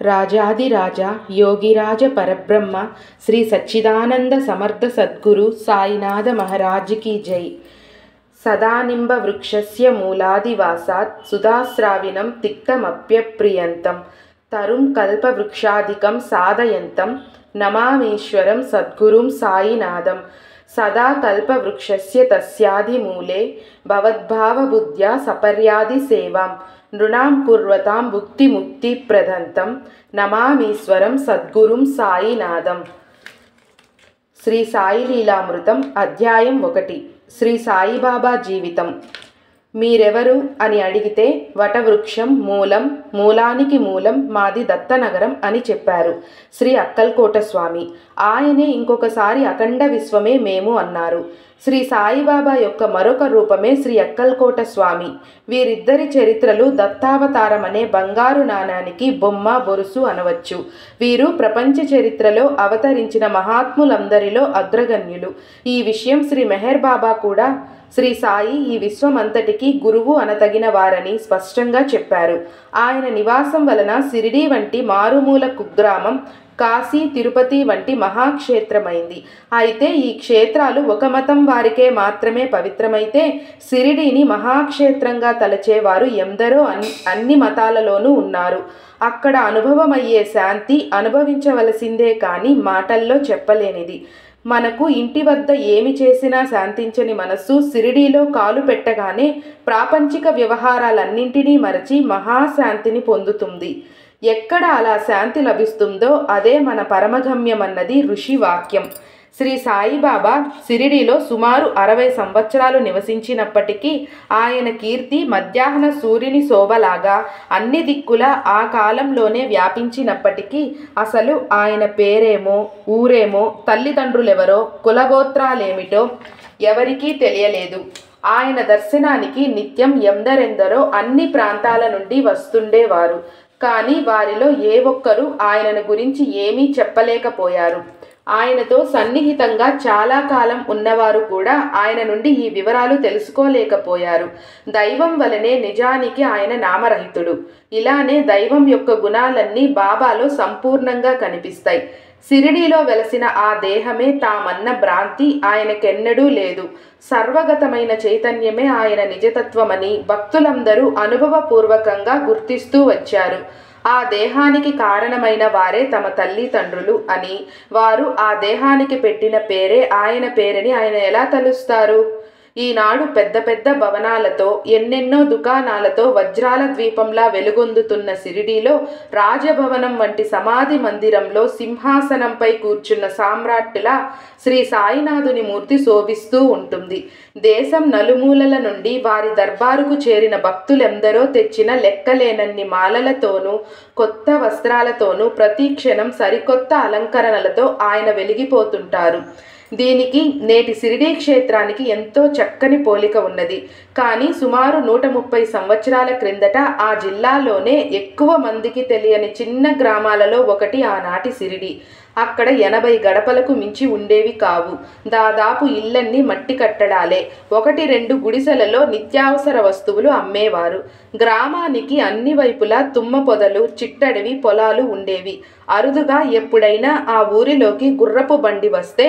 రాజాదిరాజ యోగిరాజ పరబ్రహ్మ శ్రీ సచ్చిదానంద సమర్థ సద్గురు సాయినాథ మహారాజ్ కీ జై. సదానింబ వృక్షస్య మూలాదివాసాత్ సుధాస్రావినం తిక్తమప్యప్రియంతం తరుం కల్పవృక్షాధికం సాధయంతం నమామీశ్వరం సద్గురుం సాయినాథం. సదా కల్పవృక్షస్య తస్యాధిమూలే భవద్భావబుద్ధ్యా సపర్యాది సేవాం నృణాం కుర్వతాం భుక్తిముక్తిప్రదంతం నమామీశ్వరం సద్గురుం సాయినాథం. శ్రీ సాయి లీలామృతం అధ్యాయం 1. శ్రీ సాయిబాబా జీవితం. మీరెవరు అని అడిగితే వటవృక్షం మూలం, మూలానికి మూలం మాది దత్తనగరం అని చెప్పారు శ్రీ అక్కల్కోట స్వామి. ఆయనే ఇంకొకసారి అఖండ విశ్వమే మేము అన్నారు. శ్రీ సాయిబాబా యొక్క మరొక రూపమే శ్రీ అక్కల్కోట స్వామి. వీరిద్దరి చరిత్రలు దత్తావతారం అనే బంగారు నాణానికి బొమ్మ బొరుసు అనవచ్చు. వీరు ప్రపంచ చరిత్రలో అవతరించిన మహాత్ములందరిలో అగ్రగణ్యులు. ఈ విషయం శ్రీ మెహర్ బాబా కూడా శ్రీ సాయి ఈ విశ్వమంతటికి గురువు అనతగిన వారని స్పష్టంగా చెప్పారు. ఆయన నివాసం వలన సిరిడి వంటి మారుమూల కుగ్రామం కాశీ, తిరుపతి వంటి మహాక్షేత్రమైంది. అయితే ఈ క్షేత్రాలు ఒక మతం వారికే మాత్రమే పవిత్రమైతే సిరిడిని మహాక్షేత్రంగా తలచేవారు ఎందరో అన్ని మతాలలోనూ ఉన్నారు. అక్కడ అనుభవమయ్యే శాంతి అనుభవించవలసిందే కానీ మాటల్లో చెప్పలేనిది. మనకు ఇంటి వద్ద ఏమి చేసినా శాంతించని మనస్సు సిరిడీలో కాలు పెట్టగానే ప్రాపంచిక వ్యవహారాలన్నింటినీ మరచి మహాశాంతిని పొందుతుంది. ఎక్కడ అలా శాంతి లభిస్తుందో అదే మన పరమగమ్యమన్నది ఋషి వాక్యం. శ్రీ సాయిబాబా సిరిడిలో సుమారు 60 సంవత్సరాలు నివసించినప్పటికీ ఆయన కీర్తి మధ్యాహ్న సూర్యుని శోభలాగా అన్ని దిక్కులా ఆ కాలంలోనే వ్యాపించినప్పటికీ అసలు ఆయన పేరేమో, ఊరేమో, తల్లిదండ్రులెవరో, కులగోత్రాలేమిటో ఎవరికీ తెలియలేదు. ఆయన దర్శనానికి నిత్యం ఎందరెందరో అన్ని ప్రాంతాల నుండి వస్తుండేవారు. కానీ వారిలో ఏ ఒక్కరూ ఆయనను గురించి ఏమీ చెప్పలేకపోయారు. ఆయనతో సన్నిహితంగా చాలా కాలం ఉన్నవారు కూడా ఆయన నుండి ఈ వివరాలు తెలుసుకోలేకపోయారు. దైవం వలనే నిజానికి ఆయన నామరహితుడు. ఇలానే దైవం యొక్క గుణాలన్నీ బాబాలో సంపూర్ణంగా కనిపిస్తాయి. సిరిడిలో వెలసిన ఆ దేహమే తామన్న భ్రాంతి ఆయనకెన్నడూ లేదు. సర్వగతమైన చైతన్యమే ఆయన నిజతత్వమని భక్తులందరూ అనుభవపూర్వకంగా గుర్తిస్తూ వచ్చారు. ఆ దేహానికి కారణమైన వారే తమ తల్లిదండ్రులు అని, వారు ఆ దేహానికి పెట్టిన పేరే ఆయన పేరని ఆయన ఎలా తలుస్తారు? ఈనాడు పెద్ద పెద్ద భవనాలతో, ఎన్నెన్నో దుకాణాలతో వజ్రాల ద్వీపంలా వెలుగొందుతున్న సిరిడిలో రాజభవనం వంటి సమాధి మందిరంలో సింహాసనంపై కూర్చున్న సామ్రాట్టులా శ్రీ సాయినాథుని మూర్తి శోభిస్తూ ఉంటుంది. దేశం నలుమూలల నుండి వారి దర్బారుకు చేరిన భక్తులెందరో తెచ్చిన లెక్కలేనన్ని మాలలతోనూ కొత్త వస్త్రాలతోనూ ప్రతిక్షణం సరికొత్త అలంకరణలతో ఆయన వెలిగిపోతుంటారు. దీనికి నేటి సిరిడి క్షేత్రానికి ఎంతో చక్కని పోలిక ఉన్నది. కానీ సుమారు 130 సంవత్సరాల క్రిందట ఆ జిల్లాలోనే ఎక్కువ మందికి తెలియని చిన్న గ్రామాలలో ఒకటి ఆనాటి సిరిడి. అక్కడ 80 గడపలకు మించి ఉండేవి కావు. దాదాపు ఇళ్ళన్నీ మట్టి కట్టడాలే. 1-2 గుడిసెలలో నిత్యావసర వస్తువులు అమ్మేవారు. గ్రామానికి అన్ని వైపులా తుమ్మ పొదలు, చిట్టడవి పొలాలు ఉండేవి. అరుదుగా ఎప్పుడైనా ఆ ఊరిలోకి గుర్రపు బండి వస్తే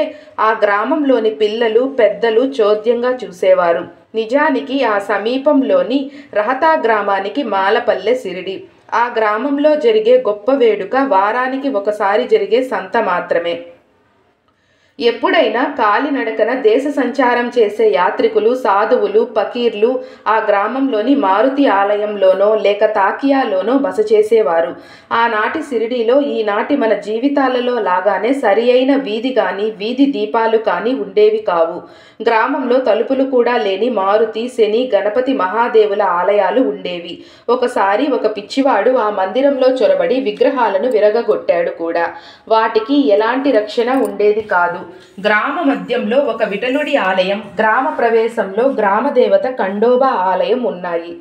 ఆ గ్రామంలోని పిల్లలు, పెద్దలు చోద్యంగా చూసేవారు. నిజానికి ఆ సమీపంలోని రహతా గ్రామానికి మాలపల్లె సిరిడి. ఆ గ్రామంలో జరిగే గొప్ప వేడుక వారానికి ఒకసారి జరిగే సంత మాత్రమే. ఎప్పుడైనా కాలినడకన దేశ సంచారం చేసే యాత్రికులు, సాధువులు, ఫకీర్లు ఆ గ్రామంలోని మారుతి ఆలయంలోనో లేక తాకియాలోనో బస చేసేవారు. ఆనాటి సిరిడిలో ఈనాటి మన జీవితాలలో లాగానే సరి అయిన వీధి కానీ, వీధి దీపాలు కానీ ఉండేవి కావు. గ్రామంలో తలుపులు కూడా లేని మారుతి, శని, గణపతి మహాదేవుల ఆలయాలు ఉండేవి. ఒకసారి ఒక పిచ్చివాడు ఆ మందిరంలో చొరబడి విగ్రహాలను విరగగొట్టాడు కూడా. వాటికి ఎలాంటి రక్షణ ఉండేది కాదు. గ్రామ మధ్యంలో ఒక విఠలుడి ఆలయం, గ్రామ ప్రవేశంలో గ్రామదేవత ఖండోబా ఆలయం ఉన్నాయి.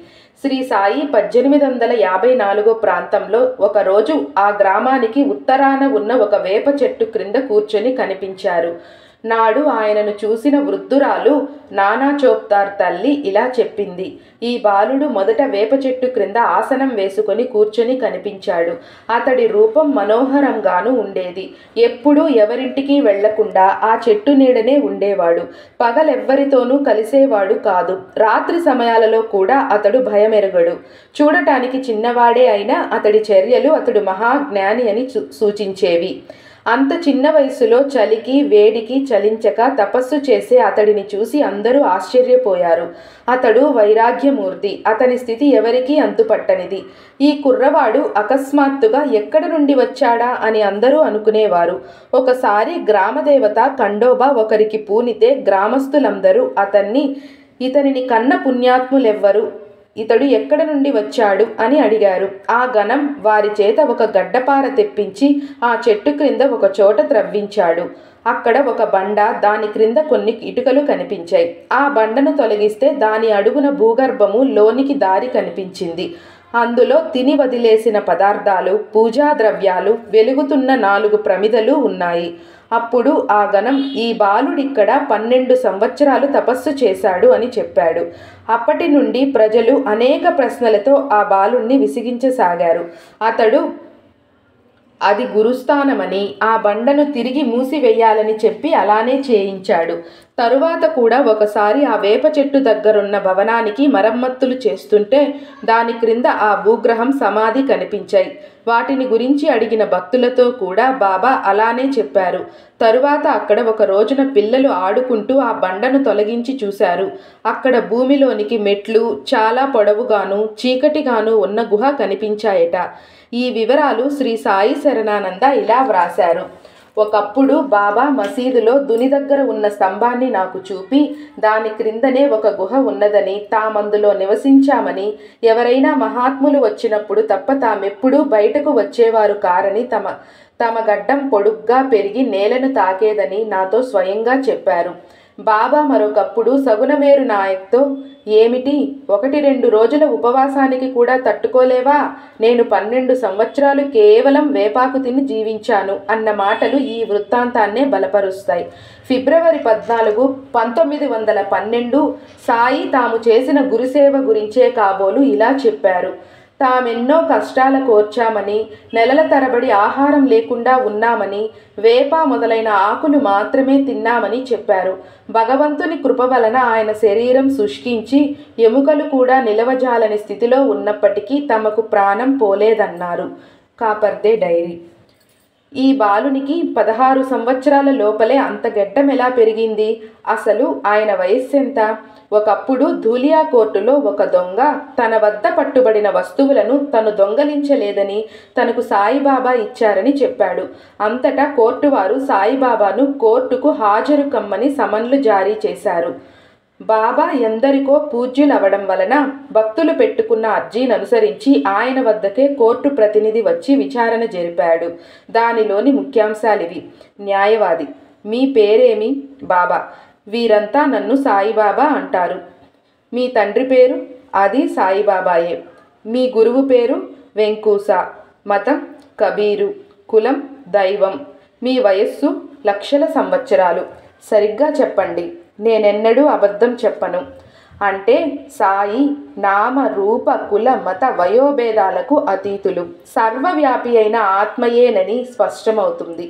శ్రీ సాయి 1854 ప్రాంతంలో ఒకరోజు ఆ గ్రామానికి ఉత్తరాన ఉన్న ఒక వేప చెట్టు క్రింద కూర్చొని కనిపించారు. నాడు ఆయనను చూసిన వృద్ధురాలు నానా చోప్తార్ తల్లి ఇలా చెప్పింది. ఈ బాలుడు మొదట వేప చెట్టు క్రింద ఆసనం వేసుకొని కూర్చొని కనిపించాడు. అతడి రూపం మనోహరంగానూ ఉండేది. ఎప్పుడూ ఎవరింటికి వెళ్లకుండా ఆ చెట్టు నీడనే ఉండేవాడు. పగలెవ్వరితోనూ కలిసేవాడు కాదు. రాత్రి సమయాలలో కూడా అతడు భయమెరగడు. చూడటానికి చిన్నవాడే అయినా అతడి చర్యలు అతడు మహాజ్ఞాని అని సూచించేవి. అంత చిన్న వయసులో చలికి వేడికి చలించక తపస్సు చేసే అతడిని చూసి అందరూ ఆశ్చర్యపోయారు. అతడు వైరాగ్యమూర్తి. అతని స్థితి ఎవరికీ అంతుపట్టనిది. ఈ కుర్రవాడు అకస్మాత్తుగా ఎక్కడి నుండి వచ్చాడా అని అందరూ అనుకునేవారు. ఒకసారి గ్రామదేవత ఖండోబా ఒకరికి పూనితే గ్రామస్తులందరూ ఇతనిని కన్న పుణ్యాత్ములెవ్వరు, ఇతడు ఎక్కడ నుండి వచ్చాడు అని అడిగారు. ఆ గణం వారి చేత ఒక గడ్డపార తెప్పించి ఆ చెట్టు క్రింద ఒక చోట త్రవ్వించాడు. అక్కడ ఒక బండ, దాని క్రింద కొన్ని ఇటుకలు కనిపించాయి. ఆ బండను తొలగిస్తే దాని అడుగున భూగర్భము లోనికి దారి కనిపించింది. అందులో తిని వదిలేసిన పదార్థాలు, పూజా ద్రవ్యాలు, వెలుగుతున్న 4 ప్రమిదలు ఉన్నాయి. అప్పుడు ఆ గణం, ఈ బాలుడిక్కడ 12 సంవత్సరాలు తపస్సు చేశాడు అని చెప్పాడు. అప్పటి నుండి ప్రజలు అనేక ప్రశ్నలతో ఆ బాలుణ్ణి విసిగించసాగారు. అతడు అది గురుస్థానమని, ఆ బండను తిరిగి మూసివేయాలని చెప్పి అలానే చేయించాడు. తరువాత కూడా ఒకసారి ఆ వేప చెట్టు దగ్గరున్న భవనానికి మరమ్మతులు చేస్తుంటే దాని క్రింద ఆ భూగ్రహం సమాధి కనిపించాయి. వాటిని గురించి అడిగిన భక్తులతో కూడా బాబా అలానే చెప్పారు. తరువాత అక్కడ ఒక రోజున పిల్లలు ఆడుకుంటూ ఆ బండను తొలగించి చూశారు. అక్కడ భూమిలోనికి మెట్లు, చాలా పొడవుగాను చీకటిగాను ఉన్న గుహ కనిపించాయట. ఈ వివరాలు శ్రీ సాయి శరణానంద ఇలా వ్రాశారు. ఒకప్పుడు బాబా మసీదులో దుని దగ్గర ఉన్న స్తంభాన్ని నాకు చూపి, దాని క్రిందనే ఒక గుహ ఉన్నదని, తామందులో నివసించామని, ఎవరైనా మహాత్ములు వచ్చినప్పుడు తప్ప తామెప్పుడూ బయటకు వచ్చేవారు కారని, తమ గడ్డం పొడుగ్గా పెరిగి నేలను తాకేదని నాతో స్వయంగా చెప్పారు. బాబా మరొకప్పుడు సగుణమేరు నాయక్తో, ఏమిటి 1-2 రోజుల ఉపవాసానికి కూడా తట్టుకోలేవా? నేను 12 సంవత్సరాలు కేవలం వేపాకు తిని జీవించాను అన్న మాటలు ఈ వృత్తాంతాన్నే బలపరుస్తాయి. ఫిబ్రవరి 14, 1912 సాయి తాము చేసిన గురుసేవ గురించే కాబోలు ఇలా చెప్పారు. తామెన్నో కష్టాల కోర్చామని, నెలల తరబడి ఆహారం లేకుండా ఉన్నామని, వేప మొదలైన ఆకులు మాత్రమే తిన్నామని చెప్పారు. భగవంతుని కృప వలన ఆయన శరీరం శుష్కించి ఎముకలు కూడా నిలవజాలని స్థితిలో ఉన్నప్పటికీ తమకు ప్రాణం పోలేదన్నారు. కాపర్దే డైరీ. ఈ బాలునికి 16 సంవత్సరాల లోపలే అంత గెడ్డం ఎలా పెరిగింది? అసలు ఆయన వయస్సెంత? ఒకప్పుడు ధూలియా కోర్టులో ఒక దొంగ తన వద్ద పట్టుబడిన వస్తువులను తను దొంగలించలేదని తనకు సాయిబాబా ఇచ్చారని చెప్పాడు. అంతటా కోర్టు వారు సాయిబాబాను కోర్టుకు హాజరు కమ్మని సమన్లు జారీ చేశారు. బాబా ఎందరికో పూజ్యులవడం వలన భక్తులు పెట్టుకున్న అర్జీని అనుసరించి ఆయన వద్దకే కోర్టు ప్రతినిధి వచ్చి విచారణ జరిపాడు. దానిలోని ముఖ్యాంశాలివి. న్యాయవాది: మీ పేరేమి? బాబా: వీరంతా నన్ను సాయిబాబా అంటారు. మీ తండ్రి పేరు? అది సాయిబాబాయే. మీ గురువు పేరు? వెంకూస. మతం? కబీరు. కులం? దైవం. మీ వయస్సు? లక్షల సంవత్సరాలు. సరిగ్గా చెప్పండి, నేనెన్నడూ అబద్ధం చెప్పను. అంటే సాయి నామ రూప కుల మత వయోభేదాలకు అతీతులు, సర్వవ్యాపి అయిన ఆత్మయేనని స్పష్టమవుతుంది.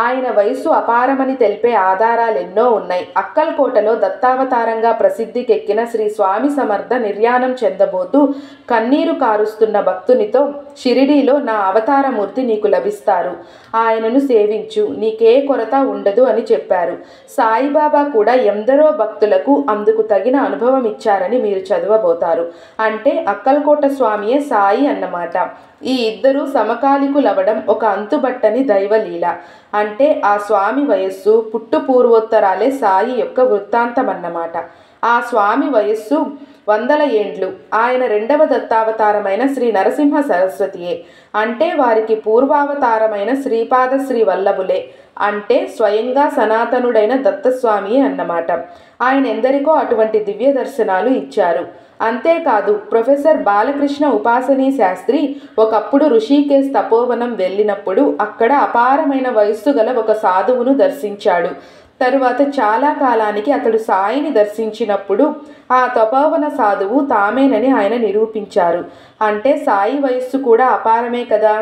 ఆయన వయస్సు అపారమని తెలిపే ఆధారాలెన్నో ఉన్నాయి. అక్కల్కోటలో దత్తావతారంగా ప్రసిద్ధికెక్కిన శ్రీ స్వామి సమర్థ నిర్యాణం చెందబోతూ కన్నీరు కారుస్తున్న భక్తునితో, షిరిడీలో నా అవతారమూర్తి నీకు లభిస్తారు, ఆయనను సేవించు, నీకే కొరత ఉండదు అని చెప్పారు. సాయిబాబా కూడా ఎందరో భక్తులకు అందుకు తగిన అనుభవం ఇచ్చారని మీరు చదవబోతారు. అంటే అక్కల్కోట స్వామియే సాయి అన్నమాట. ఈ ఇద్దరు సమకాలికులవడం ఒక అంతుబట్టని దైవలీల. అంటే ఆ స్వామి వయస్సు పుట్టు పూర్వోత్తరాలే సాయి యొక్క వృత్తాంతమన్నమాట. ఆ స్వామి వయస్సు 100 ఏండ్లు. ఆయన 2వ దత్తావతారమైన శ్రీ నరసింహ సరస్వతియే. అంటే వారికి పూర్వావతారమైన శ్రీపాద శ్రీ వల్లభులే. అంటే స్వయంగా సనాతనుడైన దత్తస్వామియే అన్నమాట. ఆయన ఎందరికో అటువంటి దివ్య దర్శనాలు ఇచ్చారు. అంతేకాదు, ప్రొఫెసర్ బాలకృష్ణ ఉపాసనీ శాస్త్రి ఒకప్పుడు ఋషికేశ్ తపోవనం వెళ్ళినప్పుడు అక్కడ అపారమైన వయస్సు గల ఒక సాధువును దర్శించాడు. తరువాత చాలా కాలానికి అతడు సాయిని దర్శించినప్పుడు ఆ తపోవన సాధువు తామేనని ఆయన నిరూపించారు. అంటే సాయి వయస్సు కూడా అపారమే కదా.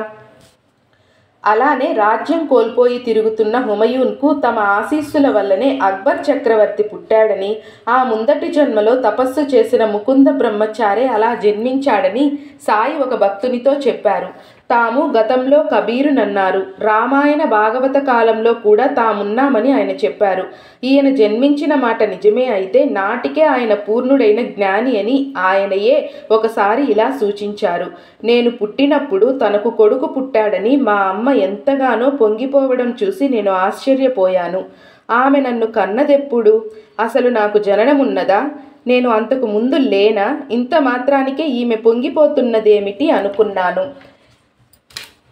అలానే రాజ్యం కోల్పోయి తిరుగుతున్న హుమయూన్కు తమ ఆశీస్సుల వల్లనే అక్బర్ చక్రవర్తి పుట్టాడని, ఆ ముందటి జన్మలో తపస్సు చేసిన ముకుంద బ్రహ్మచారే అలా జన్మించాడని సాయి ఒక భక్తునితో చెప్పారు. తాము గతంలో కబీరునన్నారు. రామాయణ భాగవత కాలంలో కూడా తామున్నామని ఆయన చెప్పారు. ఈయన జన్మించిన మాట నిజమే అయితే నాటికే ఆయన పూర్ణుడైన జ్ఞాని అని ఆయనయే ఒకసారి ఇలా సూచించారు. నేను పుట్టినప్పుడు తనకు కొడుకు పుట్టాడని మా అమ్మ ఎంతగానో పొంగిపోవడం చూసి నేను ఆశ్చర్యపోయాను. ఆమె నన్ను కన్నదెప్పుడు? అసలు నాకు జననమున్నదా? నేను అంతకు ముందు లేనా? ఇంత మాత్రానికే ఈమె పొంగిపోతున్నదేమిటి అనుకున్నాను.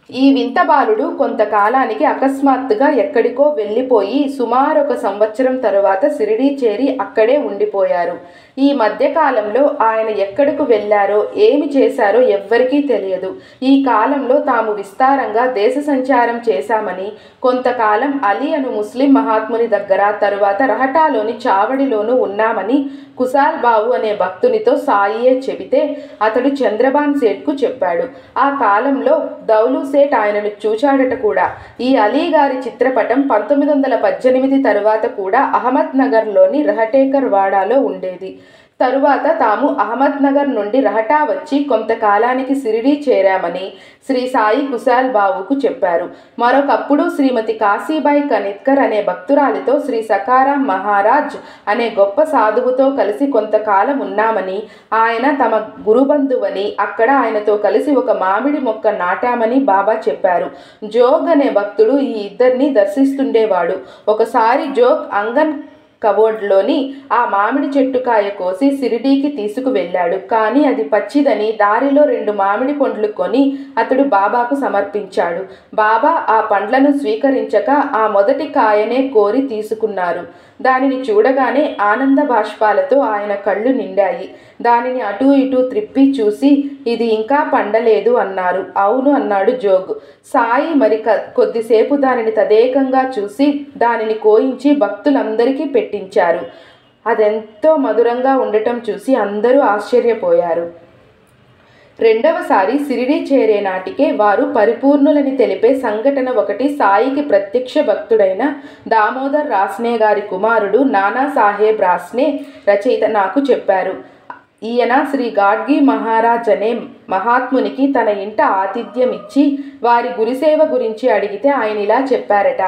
ఈ వింత బాలుడు కొంతకాలానికి అకస్మాత్తుగా ఎక్కడికో వెళ్ళిపోయి సుమారు 1 సంవత్సరం తరువాత షిరిడీ చేరి అక్కడే ఉండిపోయారు. ఈ మధ్యకాలంలో ఆయన ఎక్కడకు వెళ్ళారో ఏమి చేశారో ఎవ్వరికీ తెలియదు. ఈ కాలంలో తాము విస్తారంగా దేశ సంచారం చేశామని, కొంతకాలం అలీ అను ముస్లిం మహాత్ముని దగ్గర, తరువాత రహటాలోని చావడిలోనూ ఉన్నామని కుశాల్ బావు అనే భక్తునితో సాయియే చెబితే అతడు చంద్రబాన్ సేట్కు చెప్పాడు. ఆ కాలంలో దౌలు సేట్ ఆయనను చూచాడట కూడా. ఈ అలీ గారి చిత్రపటం 1918 తరువాత కూడా అహ్మద్ నగర్లోని రహటేకర్ వాడాలో ఉండేది. తరువాత తాము అహ్మద్ నగర్ నుండి రహటా వచ్చి కొంతకాలానికి షిరిడీ చేరామని శ్రీ సాయి కుశాల్ బావుకు చెప్పారు. మరొకప్పుడు శ్రీమతి కాశీబాయి కనిత్కర్ అనే భక్తురాలితో శ్రీ సకారాం మహారాజ్ అనే గొప్ప సాధువుతో కలిసి కొంతకాలం ఉన్నామని, ఆయన తమ గురుబంధువని, అక్కడ ఆయనతో కలిసి ఒక మామిడి మొక్క నాటామని బాబా చెప్పారు. జోగ్ అనే భక్తుడు ఈ ఇద్దరిని దర్శిస్తుండేవాడు. ఒకసారి జోగ్ అంగన్ కబోర్డ్లోని ఆ మామిడి చెట్టుకాయ కోసి షిరిడీకి తీసుకువెళ్ళాడు. కానీ అది పచ్చిదని దారిలో 2 మామిడి పండ్లు కొని అతడు బాబాకు సమర్పించాడు. బాబా ఆ పండ్లను స్వీకరించక ఆ మొదటి కాయనే కోరి తీసుకున్నారు. దానిని చూడగానే ఆనంద బాష్పాలతో ఆయన కళ్ళు నిండాయి. దానిని అటూ ఇటూ త్రిప్పి చూసి ఇది ఇంకా పండలేదు అన్నారు. అవును అన్నాడు జోగ్. సాయి మరి కొద్దిసేపు దానిని తదేకంగా చూసి దానిని కోయించి భక్తులందరికీ పెట్టించారు. అదెంతో మధురంగా ఉండటం చూసి అందరూ ఆశ్చర్యపోయారు. రెండవసారి షిరిడీ చేరే నాటికే వారు పరిపూర్ణులని తెలిపే సంఘటన ఒకటి సాయికి ప్రత్యక్ష భక్తుడైన దామోదర్ రాస్నే గారి కుమారుడు నానాసాహెబ్ రాస్నే రచయిత నాకు చెప్పారు. ఈయన శ్రీ గాడ్గి మహారాజ్ అనే మహాత్మునికి తన ఇంట ఆతిథ్యం ఇచ్చి వారి గురుసేవ గురించి అడిగితే ఆయన ఇలా చెప్పారట.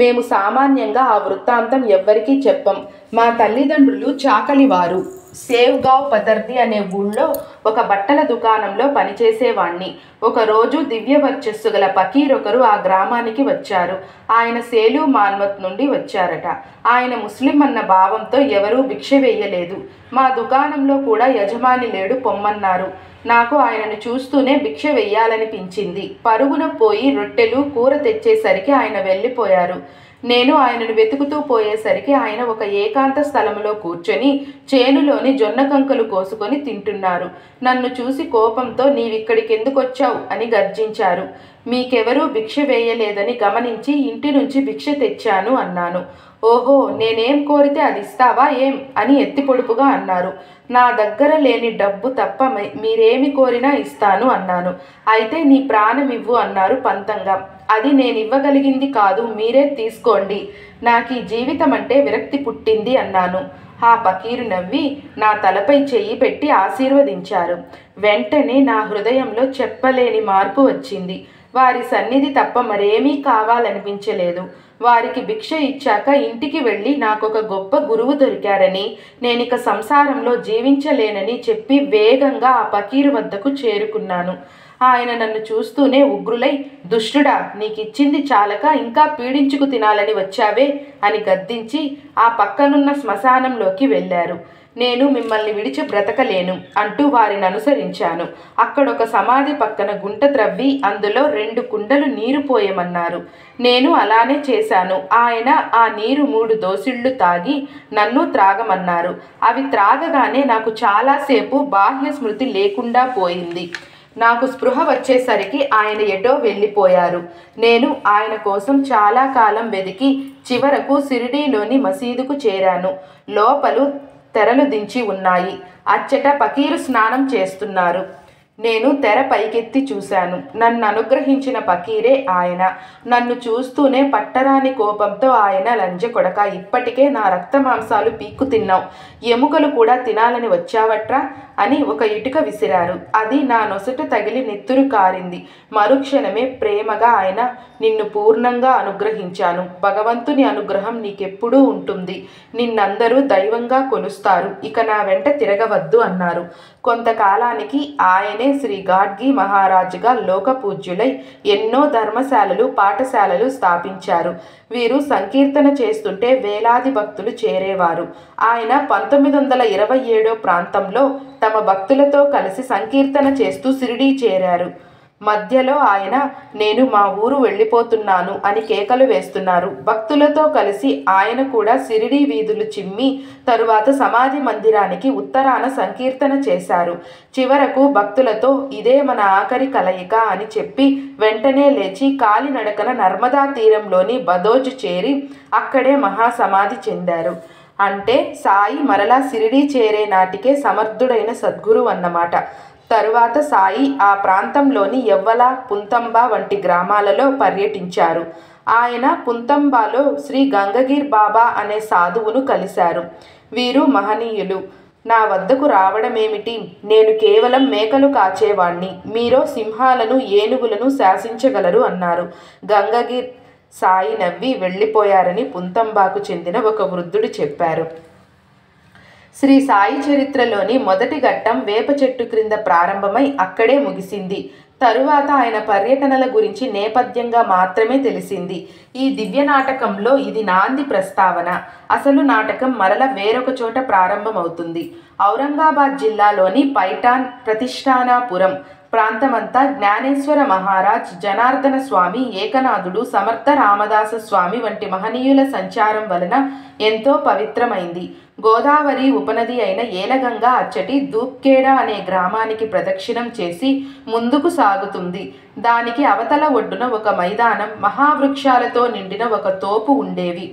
మేము సామాన్యంగా ఆ వృత్తాంతం ఎవ్వరికీ చెప్పం. మా తల్లిదండ్రులు చాకలివారు. సేవ్గావ్ పదర్ది అనే ఊళ్ళో ఒక బట్టల దుకాణంలో పనిచేసేవాణ్ణి. ఒకరోజు దివ్య వర్చస్సు గల పకీరొకరు ఆ గ్రామానికి వచ్చారు. ఆయన సేలు మాన్మత్ నుండి వచ్చారట. ఆయన ముస్లిం అన్న భావంతో ఎవరూ భిక్ష వేయలేదు. మా దుకాణంలో కూడా యజమాని లేడు, పొమ్మన్నారు. నాకు ఆయనను చూస్తూనే భిక్ష వెయ్యాలనిపించింది. పరుగున పోయి రొట్టెలు కూర తెచ్చేసరికి ఆయన వెళ్ళిపోయారు. నేను ఆయనను వెతుకుతూ పోయేసరికి ఆయన ఒక ఏకాంత స్థలంలో కూర్చొని చేనులోని జొన్న కంకలు కోసుకొని తింటున్నారు. నన్ను చూసి కోపంతో నీవిక్కడికి ఎందుకొచ్చావు అని గర్జించారు. మీకెవరూ భిక్ష వేయలేదని గమనించి ఇంటి నుంచి భిక్ష తెచ్చాను అన్నాను. ఓహో, నేనేం కోరితే అది ఇస్తావా ఏం అని ఎత్తి పొడుపుగా అన్నారు. నా దగ్గర లేని డబ్బు తప్ప మీరేమి కోరినా ఇస్తాను అన్నాను. అయితే నీ ప్రాణం ఇవ్వు అన్నారు పంతంగా. అది నేనివ్వగలిగింది కాదు, మీరే తీసుకోండి. నాకు ఈ జీవితం అంటే విరక్తి పుట్టింది అన్నాను. ఆ పకీరు నవ్వి నా తలపై చెయ్యి పెట్టి ఆశీర్వదించారు. వెంటనే నా హృదయంలో చెప్పలేని మార్పు వచ్చింది. వారి సన్నిధి తప్ప మరేమీ కావాలనిపించలేదు. వారికి భిక్ష ఇచ్చాక ఇంటికి వెళ్ళి నాకొక గొప్ప గురువు దొరికారని, నేనిక సంసారంలో జీవించలేనని చెప్పి వేగంగా ఆ పకీరు వద్దకు చేరుకున్నాను. ఆయన నన్ను చూస్తూనే ఉగ్రులై, దుష్టుడా, నీకిచ్చింది చాలక ఇంకా పీడించుకు తినాలని వచ్చావే అని గద్దించి ఆ పక్కనున్న శ్మశానంలోకి వెళ్ళారు. నేను మిమ్మల్ని విడిచి బ్రతకలేను అంటూ వారిని అనుసరించాను. అక్కడొక సమాధి పక్కన గుంట త్రవ్వి అందులో 2 కుండలు నీరు పోయమన్నారు. నేను అలానే చేశాను. ఆయన ఆ నీరు 3 దోసిళ్లు తాగి నన్ను త్రాగమన్నారు. అవి త్రాగగానే నాకు చాలాసేపు బాహ్య స్మృతి లేకుండా పోయింది. నాకు స్పృహ వచ్చేసరికి ఆయన ఎటో వెళ్ళిపోయారు. నేను ఆయన కోసం చాలా కాలం వెదికి చివరకు షిరిడీలోని మసీదుకు చేరాను. లోపలు తెరలు దించి ఉన్నాయి. అచ్చట ఫకీరు స్నానం చేస్తున్నారు. నేను తెర పైకెత్తి చూశాను. నన్ను అనుగ్రహించిన ఫకీరే ఆయన. నన్ను చూస్తూనే పట్టరాని కోపంతో ఆయన, లంజ కొడక, ఇప్పటికే నా రక్త మాంసాలు పీక్కు తిన్నావు, ఎముకలు కూడా తినాలని వచ్చావట్రా అని ఒక ఇటుక విసిరారు. అది నా నొసట తగిలి నెత్తురు కారింది. మరుక్షణమే ప్రేమగా ఆయన, నిన్ను పూర్ణంగా అనుగ్రహించాను. భగవంతుని అనుగ్రహం నీకెప్పుడూ ఉంటుంది. నిన్నందరూ దైవంగా కొలుస్తారు. ఇక నా వెంట తిరగవద్దు అన్నారు. కొంతకాలానికి ఆయనే శ్రీ గాడ్గి మహారాజుగా లోకపూజ్యులై ఎన్నో ధర్మశాలలు, పాఠశాలలు స్థాపించారు. వీరు సంకీర్తన చేస్తుంటే వేలాది భక్తులు చేరేవారు. ఆయన 1927 ప్రాంతంలో తమ భక్తులతో కలిసి సంకీర్తన చేస్తూ షిరిడీ చేరారు. మధ్యలో ఆయన, నేను మా ఊరు వెళ్ళిపోతున్నాను అని కేకలు వేస్తున్నారు. భక్తులతో కలిసి ఆయన కూడా షిరిడీ వీధులు చిమ్మి తరువాత సమాధి మందిరానికి ఉత్తరాన సంకీర్తన చేశారు. చివరకు భక్తులతో ఇదే మన ఆఖరి కలయిక అని చెప్పి వెంటనే లేచి కాలినడకన నర్మదా తీరంలోని బదోజు చేరి అక్కడే మహాసమాధి చెందారు. అంటే సాయి మరలా షిరిడీ చేరే నాటికే సమర్థుడైన సద్గురు అన్నమాట. తరువాత సాయి ఆ ప్రాంతంలోని యవ్వల, పుంతంబ వంటి గ్రామాలలో పర్యటించారు. ఆయన పుంతంబాలో శ్రీ గంగగిర్ బాబా అనే సాధువును కలిశారు. వీరు మహనీయులు. నా వద్దకు రావడమేమిటి? నేను కేవలం మేకలు కాచేవాణ్ణి. మీరో సింహాలను, ఏనుగులను శాసించగలరు అన్నారు. గంగగిర్ సాయి నవ్వి వెళ్ళిపోయారని పుంతంబాకు చెందిన ఒక వృద్ధుడు చెప్పారు. శ్రీ సాయి చరిత్రలోని మొదటి ఘట్టం వేప చెట్టు క్రింద ప్రారంభమై అక్కడే ముగిసింది. తరువాత ఆయన పర్యటనల గురించి నేపథ్యంగా మాత్రమే తెలిసింది. ఈ దివ్య నాటకంలో ఇది నాంది ప్రస్తావన. అసలు నాటకం మరల వేరొక చోట ప్రారంభమవుతుంది. ఔరంగాబాద్ జిల్లాలోని పైఠాన్, ప్రతిష్టానాపురం ప్రాంతమంతా జ్ఞానేశ్వర మహారాజ్, జనార్దన స్వామి, ఏకనాథుడు, సమర్థ రామదాస స్వామి వంటి మహనీయుల సంచారం వలన ఎంతో పవిత్రమైంది. గోదావరి ఉపనది అయిన ఏలగంగా అచ్చటి దూప్కేడ అనే గ్రామానికి ప్రదక్షిణం చేసి ముందుకు సాగుతుంది. దానికి అవతల ఒడ్డున ఒక మైదానం, మహావృక్షాలతో నిండిన ఒక తోపు ఉండేవి.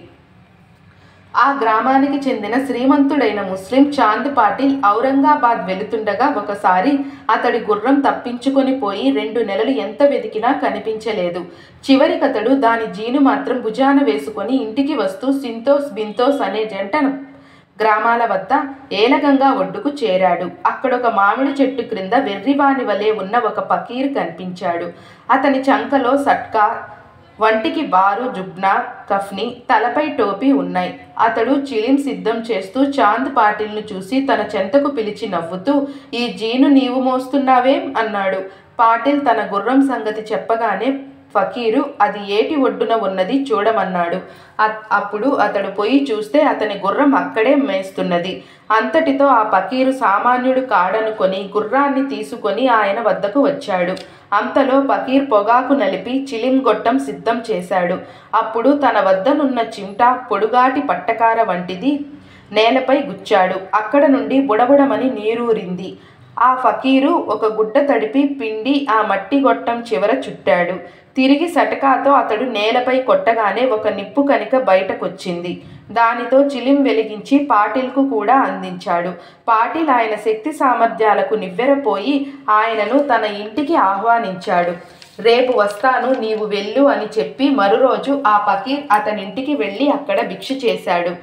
ఆ గ్రామానికి చెందిన శ్రీమంతుడైన ముస్లిం చాంద్ పాటిల్ ఔరంగాబాద్ వెళుతుండగా ఒకసారి అతడి గుర్రం తప్పించుకొని పోయి 2 నెలలు ఎంత వెతికినా కనిపించలేదు. చివరికతడు దాని జీను మాత్రం భుజాన వేసుకొని ఇంటికి వస్తూ సింతోస్, బింతోస్ అనే జంట గ్రామాల వద్ద ఏలగంగా ఒడ్డుకు చేరాడు. అక్కడొక మామిడి చెట్టు క్రింద వెర్రివాని వలె ఉన్న ఒక ఫకీర్ కనిపించాడు. అతని చంకలో సట్కా, వంటికి బారు, జుబ్నా, కఫ్ని, తలపై టోపీ ఉన్నాయి. అతడు చిలిం సిద్ధం చేస్తూ చాంద్ పాటిల్ను చూసి తన చెంతకు పిలిచి నవ్వుతూ, ఈ జీను నీవు మోస్తున్నావేం అన్నాడు. పాటిల్ తన గుర్రం సంగతి చెప్పగానే ఫకీరు అది ఏటి ఒడ్డున ఉన్నది చూడమన్నాడు. అప్పుడు అతడు పోయి చూస్తే అతని గుర్రం అక్కడే మేస్తున్నది. అంతటితో ఆ ఫకీరు సామాన్యుడు కాడనుకొని గుర్రాన్ని తీసుకొని ఆయన వద్దకు వచ్చాడు. అంతలో ఫకీర్ పొగాకు నలిపి చిలిం గొట్టం సిద్ధం చేశాడు. అప్పుడు తన వద్దనున్న చిమ్టా, పొడుగాటి పట్టకార వంటిది నేలపై గుచ్చాడు. అక్కడ నుండి బుడబుడమని నీరూరింది. ఆ ఫకీరు ఒక గుడ్డ తడిపి పిండి ఆ మట్టి గొట్టం చివర చుట్టాడు. తిరిగి సటకాతో అతడు నేలపై కొట్టగానే ఒక నిప్పు కణిక బయటకొచ్చింది. దానితో చిలిం వెలిగించి పాటిల్కు కూడా అందించాడు. పాటిల్ ఆయన శక్తి సామర్థ్యాలకు నివ్వెరపోయి ఆయనను తన ఇంటికి ఆహ్వానించాడు. రేపు వస్తాను, నీవు వెళ్ళు అని చెప్పి మరురోజు ఆ ఫకీర్ అతనింటికి వెళ్ళి అక్కడ భిక్ష చేశాడు.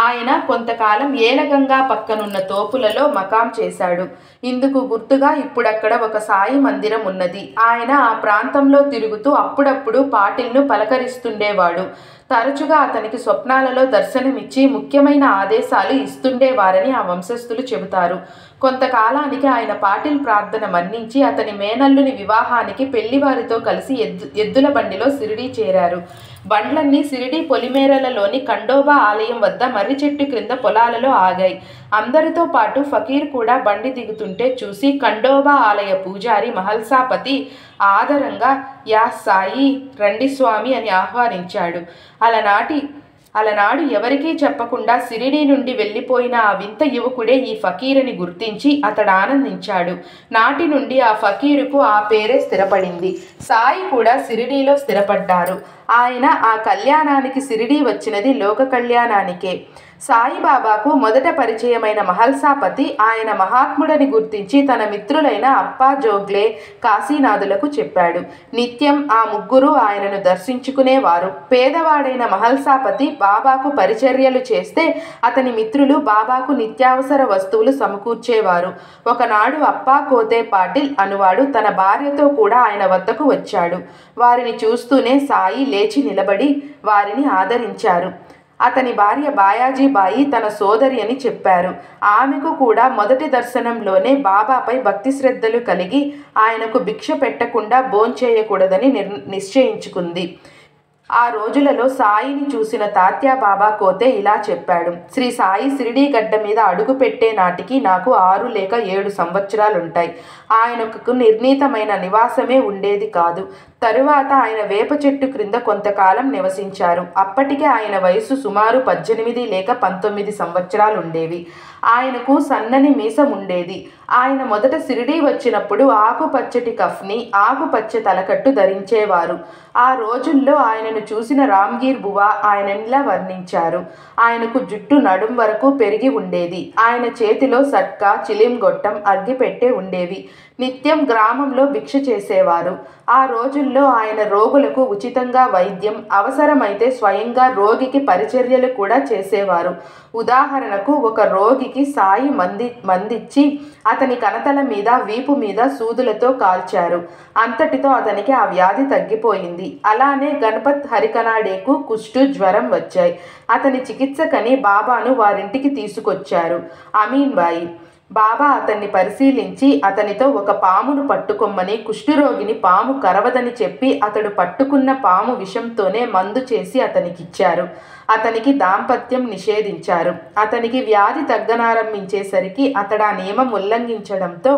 ఆయన కొంతకాలం ఏలగంగా పక్కనున్న తోపులలో మకాం చేశాడు. ఇందుకు గుర్తుగా ఇప్పుడక్కడ ఒక సాయి మందిరం ఉన్నది. ఆయన ఆ ప్రాంతంలో తిరుగుతూ అప్పుడప్పుడు పాటిల్ను పలకరిస్తుండేవాడు. తరచుగా అతనికి స్వప్నాలలో దర్శనమిచ్చి ముఖ్యమైన ఆదేశాలు ఇస్తుండేవారని ఆ వంశస్థులు చెబుతారు. కొంతకాలానికి ఆయన పాటిల్ ప్రార్థన మన్నించి అతని మేనల్లుని వివాహానికి పెళ్లివారితో కలిసి ఎద్దుల బండిలో షిరిడీ చేరారు. బండ్లన్నీ షిరిడీ పొలిమేరలలోని ఖండోబా ఆలయం వద్ద మర్రి చెట్టు క్రింద పొలాలలో ఆగాయి. అందరితో పాటు ఫకీర్ కూడా బండి దిగుతుంటే చూసి ఖండోబా ఆలయ పూజారి మహల్సాపతి ఆదరంగా, యా సాయి, రండి స్వామి అని ఆహ్వానించాడు. అలనాటి అలనాడు ఎవరికీ చెప్పకుండా షిరిడీ నుండి వెళ్ళిపోయిన ఆ వింత యువకుడే ఈ ఫకీరని గుర్తించి అతడు ఆనందించాడు. నాటి నుండి ఆ ఫకీరుకు ఆ పేరే స్థిరపడింది. సాయి కూడా షిరిడీలో స్థిరపడ్డారు. ఆయన ఆ కళ్యాణానికి షిరిడీ వచ్చినది లోక కళ్యాణానికే. సాయిబాబాకు మొదట పరిచయమైన మహల్సాపతి ఆయన మహాత్ముడని గుర్తించి తన మిత్రులైన అప్పా జోగ్లే, కాశీనాథులకు చెప్పాడు. నిత్యం ఆ ముగ్గురు ఆయనను దర్శించుకునేవారు. పేదవాడైన మహల్సాపతి బాబాకు పరిచర్యలు చేస్తే అతని మిత్రులు బాబాకు నిత్యావసర వస్తువులు సమకూర్చేవారు. ఒకనాడు అప్పా కోతే పాటిల్ అనువాడు తన భార్యతో కూడా ఆయన వద్దకు వచ్చాడు. వారిని చూస్తూనే సాయి లేచి నిలబడి వారిని ఆదరించారు. అతని భార్య బాయాజీబాయి తన సోదరి అని చెప్పారు. ఆమెకు కూడా మొదటి దర్శనంలోనే బాబాపై భక్తి శ్రద్ధలు కలిగి ఆయనకు భిక్ష పెట్టకుండా భోంచేయకూడదని నిశ్చయించుకుంది. ఆ రోజులలో సాయిని చూసిన తాత్యా బాబా కోతే ఇలా చెప్పాడు. శ్రీ సాయి షిరిడీ గడ్డ మీద అడుగు పెట్టే నాటికి నాకు 6 లేక 7 సంవత్సరాలుంటాయి. ఆయనకు నిర్ణీతమైన నివాసమే ఉండేది కాదు. తరువాత ఆయన వేప చెట్టు క్రింద కొంతకాలం నివసించారు. అప్పటికే ఆయన వయసు సుమారు 18 లేక 19 సంవత్సరాలు ఉండేవి. ఆయనకు సన్నని మీసం ఉండేది. ఆయన మొదట షిరిడీ వచ్చినప్పుడు ఆకుపచ్చటి కఫ్ని, ఆకుపచ్చ తలకట్టు ధరించేవారు. ఆ రోజుల్లో ఆయనను చూసిన రామ్గీర్ బువా ఆయనలా వర్ణించారు. ఆయనకు జుట్టు నడుం వరకు పెరిగి ఉండేది. ఆయన చేతిలో సట్కా, చిలింగొట్టం, అగ్గిపెట్టె ఉండేవి. నిత్యం గ్రామంలో భిక్ష చేసేవారు. ఆ రోజుల్లో ఆయన రోగులకు ఉచితంగా వైద్యం, అవసరమైతే స్వయంగా రోగికి పరిచర్యలు కూడా చేసేవారు. ఉదాహరణకు ఒక రోగికి సాయి మందిచ్చి అతని కణతల మీద, వీపు మీద సూదులతో కాల్చారు. అంతటితో అతనికి ఆ వ్యాధి తగ్గిపోయింది. అలానే గణపత్ హరికనాడేకు కుష్టు, జ్వరం వచ్చాయి. అతని చికిత్సకని బాబాను వారింటికి తీసుకొచ్చారు. అమీన్బాయి బాబా అతన్ని పరిశీలించి అతనితో ఒక పామును పట్టుకొమ్మని, కుష్ఠురోగిని పాము కరవదని చెప్పి అతడు పట్టుకున్న పాము విషంతోనే మందు చేసి అతనికిచ్చారు. అతనికి దాంపత్యం నిషేధించారు. అతనికి వ్యాధి తగ్గనారంభించేసరికి అతడు ఆ నియమం ఉల్లంఘించడంతో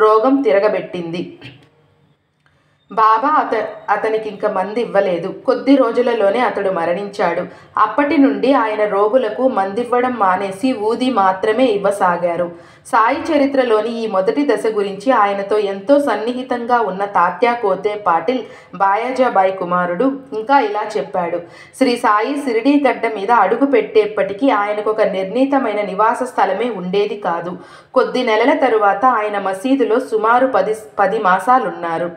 రోగం తిరగబెట్టింది. బాబా అతనికి ఇంక మందు ఇవ్వలేదు. కొద్ది రోజులలోనే అతడు మరణించాడు. అప్పటి నుండి ఆయన రోగులకు మందివ్వడం మానేసి ఊది మాత్రమే ఇవ్వసాగారు. సాయి చరిత్రలోని ఈ మొదటి దశ గురించి ఆయనతో ఎంతో సన్నిహితంగా ఉన్న తాత్యా కోతే పాటిల్, బాయాజాబాయి కుమారుడు ఇంకా ఇలా చెప్పాడు. శ్రీ సాయి షిరిడీ గడ్డ మీద అడుగు పెట్టేప్పటికీ ఆయనకు ఒక నిర్ణీతమైన నివాస స్థలమే ఉండేది కాదు. కొద్ది నెలల తరువాత ఆయన మసీదులో సుమారు 10 మాసాలున్నారు.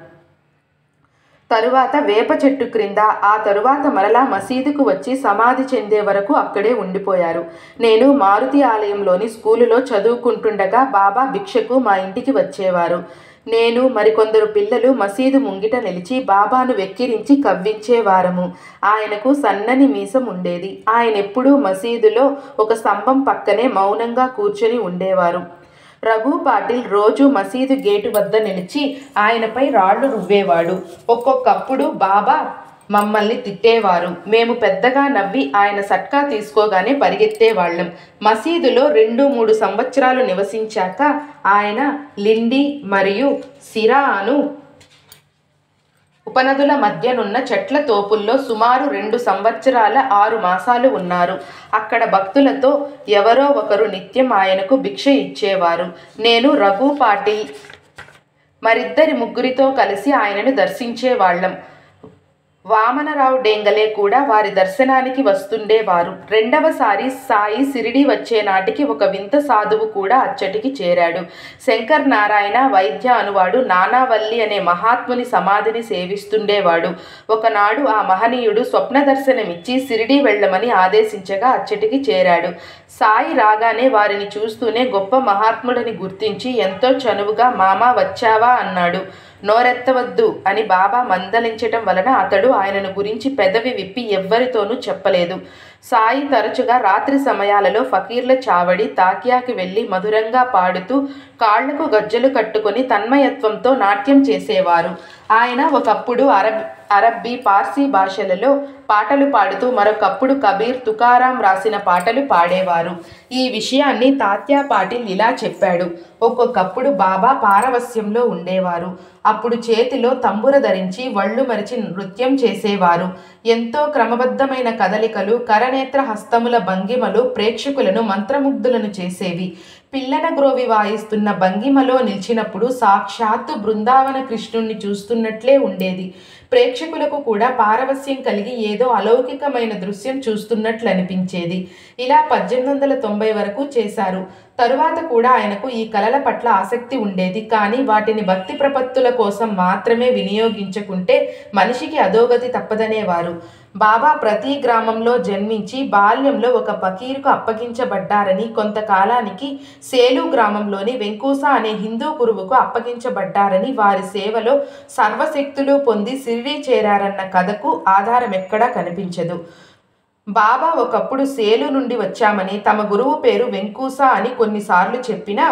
తరువాత వేప చెట్టు క్రింద, ఆ తరువాత మరలా మసీదుకు వచ్చి సమాధి చెందే వరకు అక్కడే ఉండిపోయారు. నేను మారుతి ఆలయంలోని స్కూలులో చదువుకుంటుండగా బాబా భిక్షకు మా ఇంటికి వచ్చేవారు. నేను మరికొందరు పిల్లలు మసీదు ముంగిట నిలిచి బాబాను వెక్కిరించి కవ్వించేవారము. ఆయనకు సన్నని మీసం ఉండేది. ఆయన ఎప్పుడూ మసీదులో ఒక స్తంభం పక్కనే మౌనంగా కూర్చొని ఉండేవారు. రఘు పాటిల్ రోజు మసీదు గేటు వద్ద నిలిచి ఆయనపై రాళ్లు రువ్వేవాడు. ఒక్కొక్కప్పుడు బాబా మమ్మల్ని తిట్టేవారు. మేము పెద్దగా నవ్వి ఆయన సట్కా తీసుకోగానే పరిగెత్తేవాళ్ళం. మసీదులో 2-3 సంవత్సరాలు నివసించాక ఆయన లిండి మరియు సిరాను ఉపనదుల మధ్యనున్న చెట్ల తోపుల్లో సుమారు 2 సంవత్సరాల 6 మాసాలు ఉన్నారు. అక్కడ భక్తులతో ఎవరో ఒకరు నిత్యం ఆయనకు భిక్ష ఇచ్చేవారు. నేను, రఘు పాటిల్ మరిద్దరి ముగ్గురితో కలిసి ఆయనను దర్శించేవాళ్ళం. వామనరావు డేంగలే కూడా వారి దర్శనానికి వస్తుండేవారు. రెండవసారి సాయి షిరిడీ వచ్చే నాటికి ఒక వింత సాధువు కూడా అచ్చటికి చేరాడు. శంకర్ నారాయణ వైద్య అనువాడు నానావల్లి అనే మహాత్ముని సమాధిని సేవిస్తుండేవాడు. ఒకనాడు ఆ మహనీయుడు స్వప్న దర్శనమిచ్చి షిరిడీ వెళ్ళమని ఆదేశించగా అచ్చటికి చేరాడు. సాయి రాగానే వారిని చూస్తూనే గొప్ప మహాత్ముడని గుర్తించి ఎంతో చనువుగా మామా వచ్చావా అన్నాడు. నోరెత్తవద్దు అని బాబా మందలించటం వలన అతడు ఆయనను గురించి పెదవి విప్పి ఎవ్వరితోనూ చెప్పలేదు. సాయి తరచుగా రాత్రి సమయాలలో ఫకీర్ల చావడి తాక్యాకి వెళ్ళి మధురంగా పాడుతూ కాళ్లకు గజ్జలు కట్టుకొని తన్మయత్వంతో నాట్యం చేసేవారు. ఆయన ఒకప్పుడు అరబ్బీ, పార్సీ భాషలలో పాటలు పాడుతూ మరొకప్పుడు కబీర్, తుకారాం రాసిన పాటలు పాడేవారు. ఈ విషయాన్ని తాత్యా పాటిల్ ఇలా చెప్పాడు: ఒక్కొక్కప్పుడు బాబా పారవస్యంలో ఉండేవారు. అప్పుడు చేతిలో తంబుర ధరించి వళ్ళు మరిచి నృత్యం చేసేవారు. ఎంతో క్రమబద్ధమైన కదలికలు, కరనేత్ర హస్తముల భంగిమలు ప్రేక్షకులను మంత్రముగ్ధులను చేసేవి. పిల్లన గ్రోవి వాయిస్తున్న భంగిమలో నిలిచినప్పుడు సాక్షాత్తు బృందావన కృష్ణుణ్ణి చూస్తున్నట్లే ఉండేది. ప్రేక్షకులకు కూడా పారవస్యం కలిగి ఏదో అలౌకికమైన దృశ్యం చూస్తున్నట్లు అనిపించేది. ఇలా 1890 వరకు చేశారు. తరువాత కూడా ఆయనకు ఈ కళల పట్ల ఆసక్తి ఉండేది. కానీ వాటిని భక్తి ప్రపత్తుల కోసం మాత్రమే వినియోగించుకుంటే మనిషికి అధోగతి తప్పదనేవారు. బాబా ప్రతి గ్రామంలో జన్మించి బాల్యంలో ఒక ఫకీరుకు అప్పగించబడ్డారని, కొంతకాలానికి సేలు గ్రామంలోని వెంకూసా అనే హిందూ గురువుకు అప్పగించబడ్డారని, వారి సేవలో సర్వశక్తులు పొంది షిరిడీ చేరారన్న కథకు ఆధారం ఎక్కడా కనిపించదు. బాబా ఒకప్పుడు సేలు నుండి వచ్చామని, తమ గురువు పేరు వెంకూసా అని కొన్నిసార్లు చెప్పినా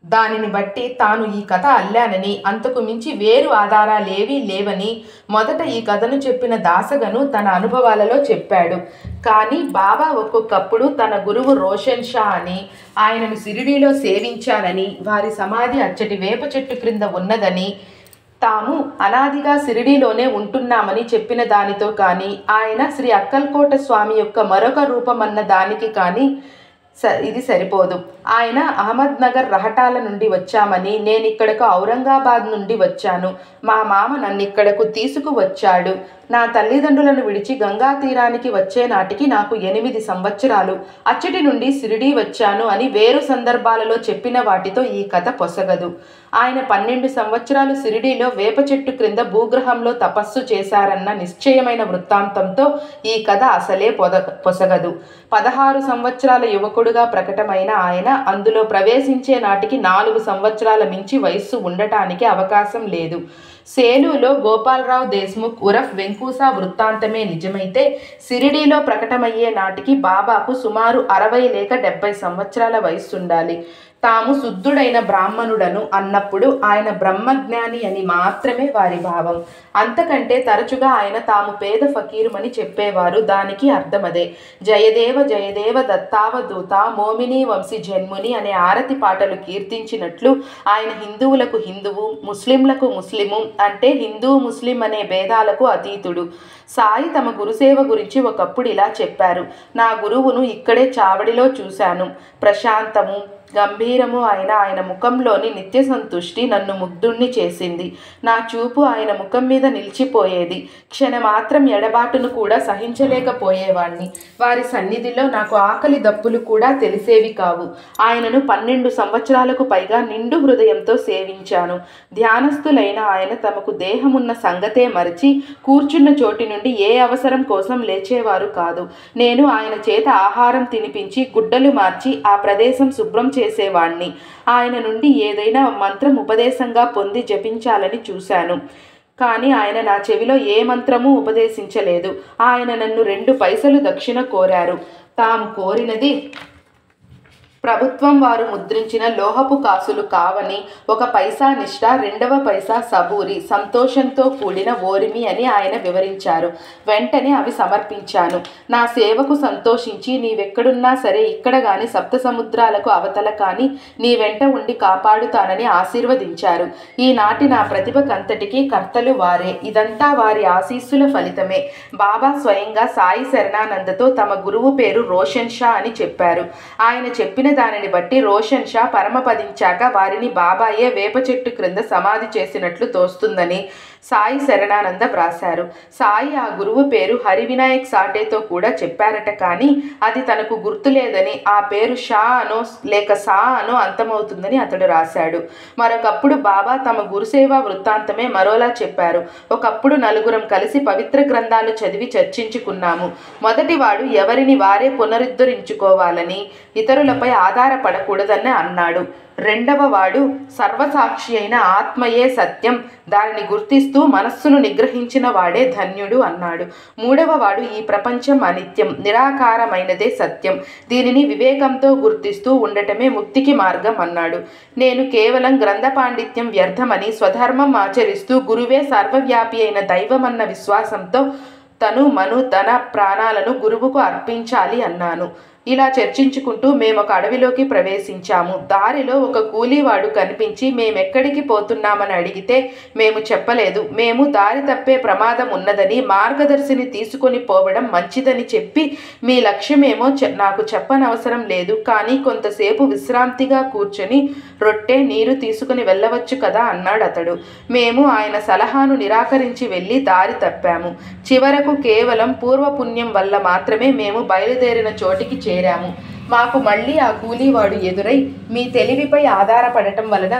దానిని బట్టి తాను ఈ కథ అల్లానని, అంతకు మించి వేరు ఆధారాలేవీ లేవని మొదట ఈ కథను చెప్పిన దాసగను తన అనుభవాలలో చెప్పాడు. కానీ బాబా ఒక్కొక్కప్పుడు తన గురువు రోషన్ షా అని, ఆయనను షిరిడీలో సేవించానని, వారి సమాధి అచ్చటి వేప చెట్టు క్రింద ఉన్నదని, తాము అనాదిగా షిరిడీలోనే ఉంటున్నామని చెప్పిన దానితో కానీ, ఆయన శ్రీ అక్కల్కోట స్వామి యొక్క మరొక రూపమన్న దానికి కానీ ఇది సరిపోదు. ఆయన అహ్మద్నగర్ రహటాల నుండి వచ్చామని, నేను ఇక్కడకు ఔరంగాబాద్ నుండి వచ్చాను, మా మామ నన్ను ఇక్కడకు తీసుకువచ్చాడు, నా తల్లిదండ్రులను విడిచి గంగా తీరానికి వచ్చే నాటికి నాకు 8 సంవత్సరాలు, అచ్చటి నుండి షిరిడీ వచ్చాను అని వేరు సందర్భాలలో చెప్పిన వాటితో ఈ కథ పొసగదు. ఆయన 12 సంవత్సరాలు షిరిడీలో వేప చెట్టు క్రింద భూగ్రహంలో తపస్సు చేశారన్న నిశ్చయమైన వృత్తాంతంతో ఈ కథ అసలే పొసగదు. 16 సంవత్సరాల యువకుడుగా ప్రకటమైన ఆయన అందులో ప్రవేశించే నాటికి 4 సంవత్సరాల మించి వయస్సు ఉండటానికి అవకాశం లేదు. సేలులో గోపాలరావు దేశ్ముఖ్ ఉరఫ్ వెంకూసా వృత్తాంతమే నిజమైతే, షిరిడీలో ప్రకటమయ్యే నాటికి బాబాకు సుమారు 60 లేక 70 సంవత్సరాల వయస్సుండాలి. తాము శుద్ధుడైన బ్రాహ్మణుడను అన్నప్పుడు ఆయన బ్రహ్మజ్ఞాని అని మాత్రమే వారి భావం. అంతకంటే తరచుగా ఆయన తాము పేద ఫకీరుమని చెప్పేవారు. దానికి అర్థమదే. జయదేవ జయదేవ దత్తావధూత మోమిని వంశీ జన్ముని అనే ఆరతి పాటలు కీర్తించినట్లు ఆయన హిందువులకు హిందువు, ముస్లింలకు ముస్లిము, అంటే హిందూ ముస్లిం అనే భేదాలకు అతీతుడు. సాయి తమ గురుసేవ గురించి ఒకప్పుడు ఇలా చెప్పారు: నా గురువును ఇక్కడే చావడిలో చూశాను. ప్రశాంతము, గంభీరము అయిన ఆయన ముఖంలోని నిత్య సంతుష్టి నన్ను ముగ్ధుణ్ణి చేసింది. నా చూపు ఆయన ముఖం మీద నిలిచిపోయేది. క్షణమాత్రం ఎడబాటును కూడా సహించలేకపోయేవాణ్ణి. వారి సన్నిధిలో నాకు ఆకలి దప్పులు కూడా తెలిసేవి కావు. ఆయనను 12 సంవత్సరాలకు పైగా నిండు హృదయంతో సేవించాను. ధ్యానస్థులైన ఆయన తమకు దేహమున్న సంగతే మరిచి కూర్చున్న చోటి నుండి ఏ అవసరం కోసం లేచేవారు కాదు. నేను ఆయన చేత ఆహారం తినిపించి గుడ్డలు మార్చి ఆ ప్రదేశం శుభ్రం చేసేవాణ్ణి. ఆయన నుండి ఏదైనా మంత్రం ఉపదేశంగా పొంది జపించాలని చూశాను. కానీ ఆయన నా చెవిలో ఏ మంత్రమూ ఉపదేశించలేదు. ఆయన నన్ను 2 పైసలు దక్షిణ కోరారు. తాము కోరినది ప్రభుత్వం వారు ముద్రించిన లోహపు కాసులు కావని, 1 పైసా నిష్ఠ, 2వ పైసా సబూరి, సంతోషంతో కూడిన ఓరిమి అని ఆయన వివరించారు. వెంటనే అవి సమర్పించాను. నా సేవకు సంతోషించి నీవెక్కడున్నా సరే ఇక్కడ గాని సప్త సముద్రాలకు అవతల కానీ నీ వెంట ఉండి కాపాడుతానని ఆశీర్వదించారు. ఈనాటి నా ప్రతిభకంతటికీ కర్తలు వారే. ఇదంతా వారి ఆశీస్సుల ఫలితమే. బాబా స్వయంగా సాయి శరణానందతో తమ గురువు పేరు రోషన్ షా అని చెప్పారు. ఆయన చెప్పిన దానిని బట్టి రోషన్ షా పరమపదించాక వారిని బాబాయే వేప చెట్టు క్రింద సమాధి చేసినట్లు తోస్తుందని సాయి శరణానంద వ్రాశారు. సాయి ఆ గురువు పేరు హరివినాయక్ సాటేతో కూడా చెప్పారట. కానీ అది తనకు గుర్తులేదని, ఆ పేరు షా అనో లేక సా అనో అంతమవుతుందని అతడు రాశాడు. మరొకప్పుడు బాబా తమ గురుసేవా వృత్తాంతమే మరోలా చెప్పారు. ఒకప్పుడు 4 కలిసి పవిత్ర గ్రంథాలు చదివి చర్చించుకున్నాము. మొదటివాడు ఎవరిని వారే పునరుద్ధరించుకోవాలని, ఇతరులపై ఆధారపడకూడదని అన్నాడు. రెండవ వాడు సర్వసాక్షి అయిన ఆత్మయే సత్యం, దానిని గుర్తిస్తూ మనస్సును నిగ్రహించిన వాడే ధన్యుడు అన్నాడు. మూడవ వాడు ఈ ప్రపంచం అనిత్యం, నిరాకారమైనదే సత్యం, దీనిని వివేకంతో గుర్తిస్తూ ఉండటమే ముక్తికి మార్గం అన్నాడు. నేను కేవలం గ్రంథ పాండిత్యం వ్యర్థమని స్వధర్మం ఆచరిస్తూ గురువే సర్వవ్యాపి అయిన దైవమన్న విశ్వాసంతో తను మను ధన ప్రాణాలను గురువుకు అర్పించాలి అన్నాను. ఇలా చర్చించుకుంటూ మేము ఒక అడవిలోకి ప్రవేశించాము. దారిలో ఒక కూలీవాడు కనిపించి మేమెక్కడికి పోతున్నామని అడిగితే మేము చెప్పలేదు. మేము దారి తప్పే ప్రమాదం ఉన్నదని, మార్గదర్శిని తీసుకొని పోవడం మంచిదని చెప్పి, మీ లక్ష్యమేమో నాకు చెప్పనవసరం లేదు, కానీ కొంతసేపు విశ్రాంతిగా కూర్చొని రొట్టె నీరు తీసుకుని వెళ్ళవచ్చు కదా అన్నాడు అతడు. మేము ఆయన సలహాను నిరాకరించి వెళ్ళి దారి తప్పాము. చివరకు కేవలం పూర్వపుణ్యం వల్ల మాత్రమే మేము బయలుదేరిన చోటికి చేరాము. మాకు మళ్ళీ ఆ కూలీవాడు ఎదురై మీ తెలివిపై ఆధారపడటం వలన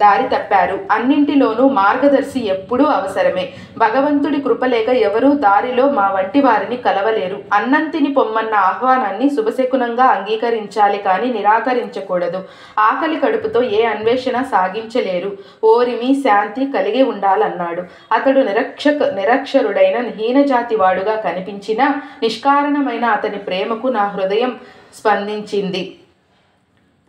దారి తప్పారు, అన్నింటిలోనూ మార్గదర్శి ఎప్పుడూ అవసరమే, భగవంతుడి కృపలేక ఎవరూ దారిలో మా వంటి వారిని కలవలేరు, అన్నం తిని పొమ్మన్న ఆహ్వానాన్ని శుభశకునంగా అంగీకరించాలి కానీ నిరాకరించకూడదు, ఆకలి కడుపుతో ఏ అన్వేషణ సాగించలేరు, ఓరిమి శాంతి కలిగి ఉండాలన్నాడు. అతడు నిరక్షరుడైన హీనజాతి వాడుగా కనిపించినా నిష్కారణమైన అతని ప్రేమకు నా హృదయం స్పందించింది.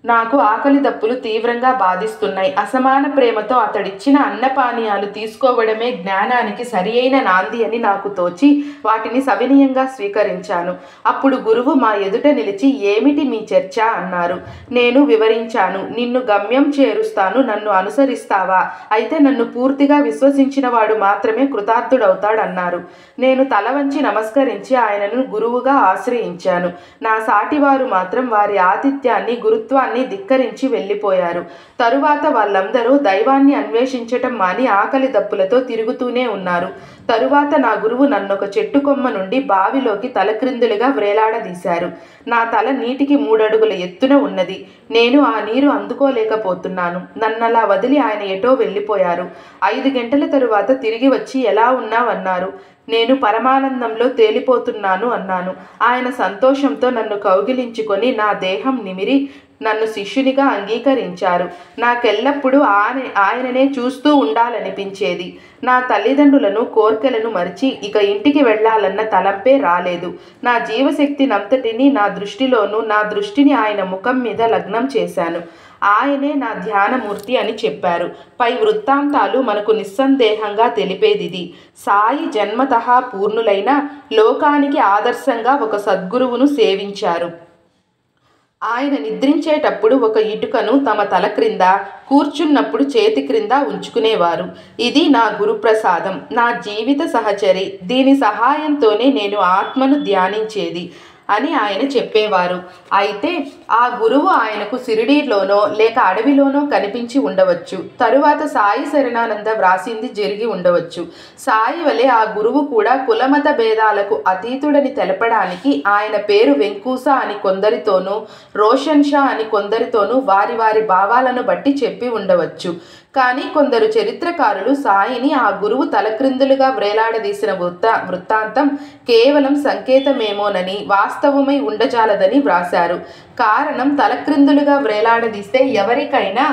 నాకు ఆకలి దప్పులు తీవ్రంగా బాధిస్తున్నాయి. అసమాన ప్రేమతో అతడిచ్చిన అన్నపానీయాలు తీసుకోవడమే జ్ఞానానికి సరి అయిన నాంది అని నాకు తోచి వాటిని సవినయంగా స్వీకరించాను. అప్పుడు గురువు మా ఎదుట నిలిచి, ఏమిటి మీ చర్చ అన్నారు. నేను వివరించాను. నిన్ను గమ్యం చేరుస్తాను, నన్ను అనుసరిస్తావా? అయితే నన్ను పూర్తిగా విశ్వసించిన వాడు మాత్రమే కృతార్థుడవుతాడన్నారు. నేను తల వంచి నమస్కరించి ఆయనను గురువుగా ఆశ్రయించాను. నా సాటివారు మాత్రం వారి ఆతిథ్యాన్ని, గురుత్వాన్ని ధిక్కరించి వెళ్ళిపోయారు. తరువాత వాళ్ళందరూ దైవాన్ని అన్వేషించటం మాని ఆకలి దప్పులతో తిరుగుతూనే ఉన్నారు. తరువాత నా గురువు నన్నొక చెట్టు కొమ్మ నుండి బావిలోకి తలక్రిందులుగా వ్రేలాడదీశారు. నా తల నీటికి 3 అడుగుల ఎత్తున ఉన్నది. నేను ఆ నీరు అందుకోలేకపోతున్నాను. నన్నలా వదిలి ఆయన ఎటో వెళ్ళిపోయారు. 5 గంటల తరువాత తిరిగి వచ్చి ఎలా ఉన్నావన్నారు. నేను పరమానందంలో తేలిపోతున్నాను అన్నాను. ఆయన సంతోషంతో నన్ను కౌగిలించుకొని నా దేహం నిమిరి నన్ను శిష్యునిగా అంగీకరించారు. నాకెల్లప్పుడూ ఆయననే చూస్తూ ఉండాలనిపించేది. నా తల్లిదండ్రులను, కోర్కెలను మరిచి ఇక ఇంటికి వెళ్ళాలన్న తలంపే రాలేదు. నా జీవశక్తినంతటినీ నా దృష్టిని ఆయన ముఖం మీద లగ్నం చేశాను. ఆయనే నా ధ్యానమూర్తి అని చెప్పారు. పై వృత్తాంతాలు మనకు నిస్సందేహంగా తెలిపేదిది. సాయి జన్మతః పూర్ణులైన లోకానికి ఆదర్శంగా ఒక సద్గురువును సేవించారు. ఆయన నిద్రించేటప్పుడు ఒక ఇటుకను తమ తల క్రింద, కూర్చున్నప్పుడు చేతి క్రింద ఉంచుకునేవారు. ఇది నా గురుప్రసాదం, నా జీవిత సహచరి. దీని సహాయంతోనే నేను ఆత్మను ధ్యానించేది అని ఆయన చెప్పేవారు. అయితే ఆ గురువు ఆయనకు సిరిడీలోనో లేక అడవిలోనో కనిపించి ఉండవచ్చు. తరువాత సాయి శరణానంద వ్రాసింది జరిగి ఉండవచ్చు. సాయి వలె ఆ గురువు కూడా కులమత భేదాలకు అతీతుడని తెలపడానికి ఆయన పేరు వెంకూస అని కొందరితోనూ, రోషన్ షా అని కొందరితోనూ వారి వారి భావాలను బట్టి చెప్పి ఉండవచ్చు. కానీ కొందరు చరిత్రకారులు సాయిని ఆ గురువు తలక్రిందులుగా వ్రేలాడదీసిన వృత్తాంతం కేవలం సంకేతమేమోనని, వాస్తవమై ఉండజాలదని వ్రాశారు. కారణం, తలక్రిందులుగా వ్రేలాడదీస్తే ఎవరికైనా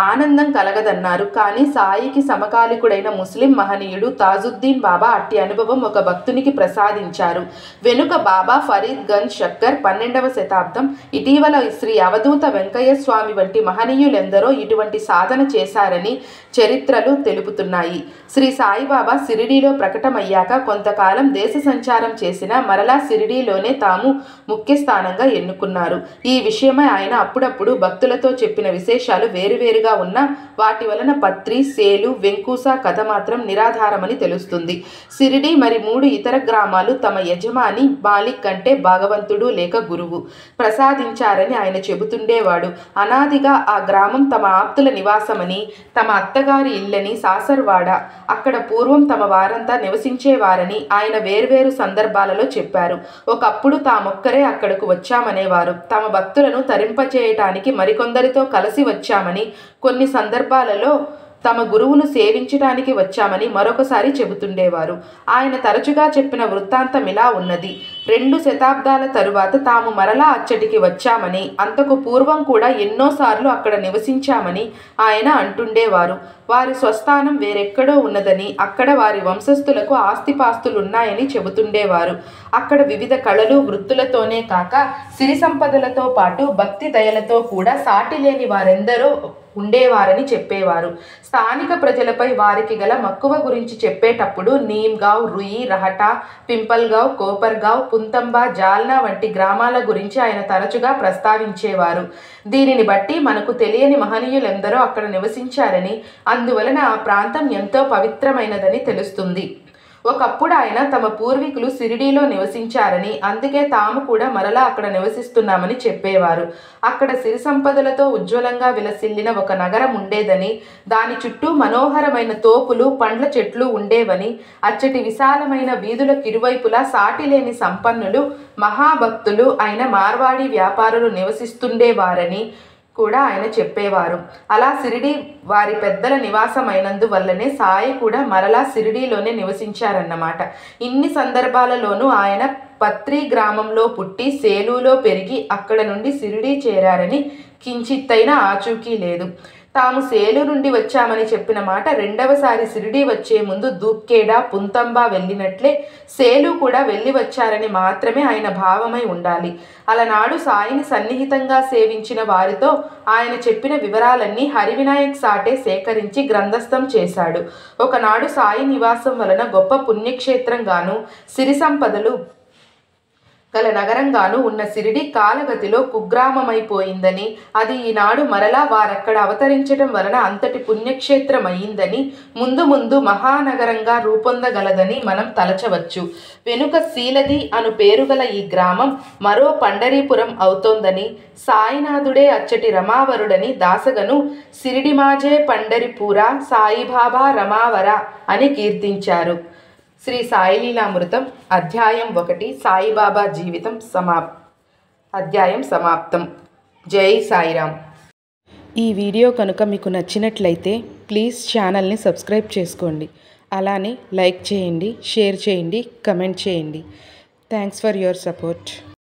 ఆనందం కలగదన్నారు. కానీ సాయికి సమకాలికుడైన ముస్లిం మహనీయుడు తాజుద్దీన్ బాబా అట్టి అనుభవం ఒక భక్తునికి ప్రసాదించారు. వెనుక బాబా ఫరీద్ గంజ్ షక్కర్ 12వ శతాబ్దం, ఇటీవల శ్రీ అవధూత వెంకయ్య స్వామి వంటి మహనీయులెందరో ఇటువంటి సాధన చేశారని చరిత్రలు తెలుపుతున్నాయి. శ్రీ సాయిబాబా సిరిడీలో ప్రకటమయ్యాక కొంతకాలం దేశ సంచారం చేసిన మరలా సిరిడీలోనే తాము ముఖ్య స్థానంగా ఎన్నుకున్నారు. ఈ విషయమై ఆయన అప్పుడప్పుడు భక్తులతో చెప్పిన విశేషాలు వేరువేరుగా ఉన్నా వాటి వలన పత్రి, సేలు, వెంకూస కథ మాత్రం నిరాధారమని తెలుస్తుంది. సిరిడి మరి 3 ఇతర గ్రామాలు తమ యజమాని మాలిక్ అంటే భగవంతుడు లేక గురువు ప్రసాదించారని ఆయన చెబుతుండేవాడు. అనాదిగా ఆ గ్రామం తమ ఆప్తుల నివాసమని, తమ అత్తగారి ఇల్లని సాసర్వాడ, అక్కడ పూర్వం తమ వారంతా నివసించేవారని ఆయన వేర్వేరు సందర్భాలలో చెప్పారు. ఒకప్పుడు తామొక్కరే అక్కడకు వచ్చామనేవారు. తమ భక్తులను తరింపచేయటానికి మరికొందరితో కలిసి వచ్చామని, కొన్ని సందర్భాలలో తమ గురువును సేవించడానికి వచ్చామని మరొకసారి చెబుతుండేవారు. ఆయన తరచుగా చెప్పిన వృత్తాంతం ఇలా ఉన్నది. 2 శతాబ్దాల తరువాత తాము మరలా అచ్చటికి వచ్చామని, అంతకు పూర్వం కూడా ఎన్నోసార్లు అక్కడ నివసించామని ఆయన అంటుండేవారు. వారి స్వస్థానం వేరెక్కడో ఉన్నదని, అక్కడ వారి వంశస్థులకు ఆస్తిపాస్తులున్నాయని చెబుతుండేవారు. అక్కడ వివిధ కళలు, వృత్తులతోనే కాక సిరి సంపదలతో పాటు భక్తి దయలతో కూడా సాటిలేని వారెందరో ఉండేవారని చెప్పేవారు. స్థానిక ప్రజలపై వారికి గల మక్కువ గురించి చెప్పేటప్పుడు నీమ్గావ్, రుయి, రహటా, పింపల్గావ్, కోపర్గావ్, పుంతంబా, జాల్నా వంటి గ్రామాల గురించి ఆయన తరచుగా ప్రస్తావించేవారు. దీనిని బట్టి మనకు తెలియని మహనీయులెందరో అక్కడ నివసించారని, అందువలన ఆ ప్రాంతం ఎంతో పవిత్రమైనదని తెలుస్తుంది. ఒకప్పుడు ఆయన తమ పూర్వీకులు షిరిడీలో నివసించారని, అందుకే తాము కూడా మరలా అక్కడ నివసిస్తున్నామని చెప్పేవారు. అక్కడ సిరి సంపదలతో ఉజ్వలంగా విలసిల్లిన ఒక నగరం ఉండేదని, దాని చుట్టూ మనోహరమైన తోపులు, పండ్ల చెట్లు ఉండేవని, అచ్చటి విశాలమైన వీధుల కిరువైపులా సాటిలేని సంపన్నులు, మహాభక్తులు అయిన మార్వాడి వ్యాపారులు నివసిస్తుండేవారని కూడా ఆయన చెప్పేవారు. అలా షిరిడీ వారి పెద్దల నివాసమైనందువల్లనే సాయి కూడా మరలా షిరిడీలోనే నివసించారన్నమాట. ఇన్ని సందర్భాలలోనూ ఆయన పత్రి గ్రామంలో పుట్టి సేలులో పెరిగి అక్కడ నుండి షిరిడీ చేరారని కించిత్తైనా ఆచూకీ లేదు. తాము సేలు నుండి వచ్చామని చెప్పిన మాట రెండవసారి షిరిడీ వచ్చే ముందు దూప్కేడా, పుంతంబా వెళ్ళినట్లే సేలు కూడా వెళ్ళి వచ్చారని మాత్రమే ఆయన భావమై ఉండాలి. అలనాడు సాయిని సన్నిహితంగా సేవించిన వారితో ఆయన చెప్పిన వివరాలన్నీ హరివినాయక్ సాటే సేకరించి గ్రంథస్థం చేశాడు. ఒకనాడు సాయి నివాసం వలన గొప్ప పుణ్యక్షేత్రంగాను సిరి సంపదలు గల నగరంగాను ఉన్న షిరిడీ కాలగతిలో కుగ్రామమైపోయిందని, అది ఈనాడు మరలా వారక్కడ అవతరించడం వలన అంతటి పుణ్యక్షేత్రమయ్యిందని, ముందు ముందు మహానగరంగా రూపొందగలదని మనం తలచవచ్చు. వెనుక శీలది అను పేరుగల ఈ గ్రామం మరో పండరీపురం అవుతోందని, సాయినాథుడే అచ్చటి రమావరుడని దాసగను షిరిడిమాజే పండరిపూర సాయిబాబా రమావర అని కీర్తించారు. శ్రీ సాయిలీలామృతం అధ్యాయం 1 సాయిబాబా జీవితం అధ్యాయం సమాప్తం. జై సాయిరామ్. ఈ వీడియో కనుక మీకు నచ్చినట్లయితే ప్లీజ్ ఛానల్ని సబ్స్క్రైబ్ చేసుకోండి. అలానే లైక్ చేయండి, షేర్ చేయండి, కమెంట్ చేయండి. Thanks for your support.